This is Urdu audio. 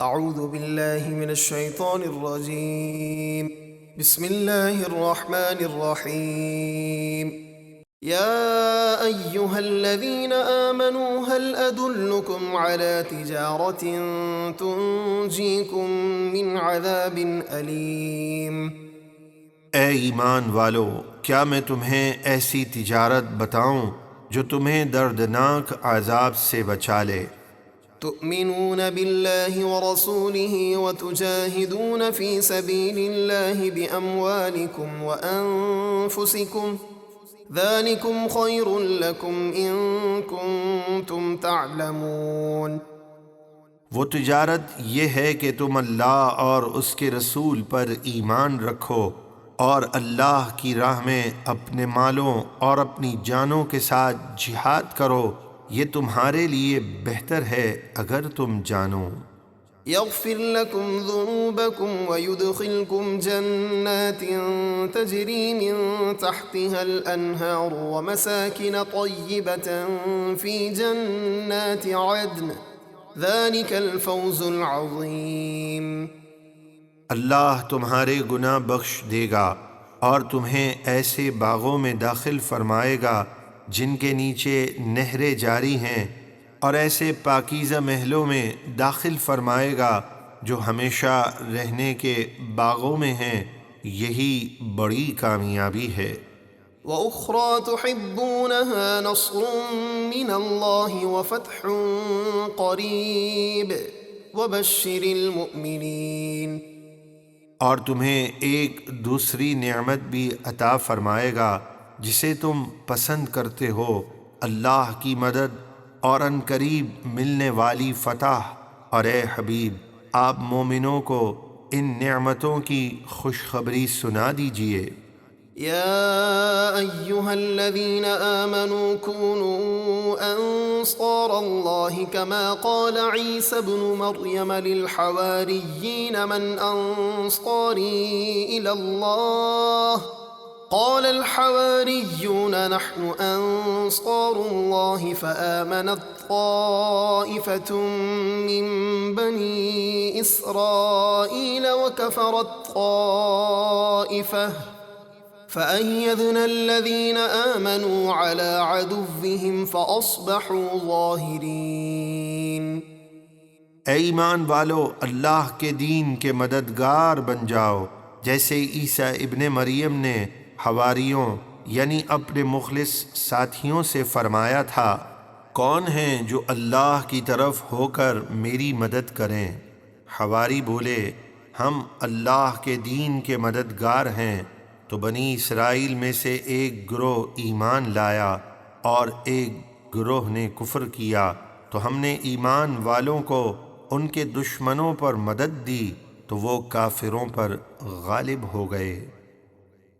اعوذ باللہ من الشیطان الرجیم بسم اللہ الرحمن الرحیم یا ایہا الذین آمنوا هل ادلکم علی تجارت تنجیکم من عذاب علیم۔ اے ایمان والو، کیا میں تمہیں ایسی تجارت بتاؤں جو تمہیں دردناک عذاب سے بچا لے؟ تؤمنون باللہ ورسولہ وتجاہدون فی سبیل اللہ باموالکم وانفسکم ذالکم خیر لکم ان کنتم تعلمون۔ وہ تجارت یہ ہے کہ تم اللہ اور اس کے رسول پر ایمان رکھو اور اللہ کی راہ میں اپنے مالوں اور اپنی جانوں کے ساتھ جہاد کرو، یہ تمہارے لیے بہتر ہے اگر تم جانو۔ یغفر لکم ذنوبکم ویدخلکم جنات تجری من تحتها الانہار ومساکن طیبة فی جنات عدن ذلک الفوز العظیم۔ اللہ تمہارے گناہ بخش دے گا اور تمہیں ایسے باغوں میں داخل فرمائے گا جن کے نیچے نہریں جاری ہیں، اور ایسے پاکیزہ محلوں میں داخل فرمائے گا جو ہمیشہ رہنے کے باغوں میں ہیں، یہی بڑی کامیابی ہے۔ وَأُخْرَى تُحِبُّونَهَا نَصْرٌ مِّنَ اللَّهِ وَفَتْحٌ قَرِيبٌ وَبَشِّرِ الْمُؤْمِنِينَ۔ اور تمہیں ایک دوسری نعمت بھی عطا فرمائے گا جسے تم پسند کرتے ہو، اللہ کی مدد اور ان قریب ملنے والی فتح۔ اور اے حبیب، آپ مومنوں کو ان نعمتوں کی خوشخبری سنا دیجئے۔ يا أيها الذين آمنوا كونوا أنصار الله كما قال عيسى ابن مريم للحواريين من أنصاري إلى الله قال الحواريون نحن أنصار الله فآمنت طائفة من بني إسرائيل وكفرت طائفة فأيدنا الذين آمنوا على عدوهم فأصبحوا ظاهرين۔ اے ایمان والو، اللہ کے دین کے مددگار بن جاؤ جیسے عیسیٰ ابن مریم نے حواریوں یعنی اپنے مخلص ساتھیوں سے فرمایا تھا، کون ہیں جو اللہ کی طرف ہو کر میری مدد کریں؟ حواری بولے، ہم اللہ کے دین کے مددگار ہیں۔ تو بنی اسرائیل میں سے ایک گروہ ایمان لایا اور ایک گروہ نے کفر کیا، تو ہم نے ایمان والوں کو ان کے دشمنوں پر مدد دی تو وہ کافروں پر غالب ہو گئے۔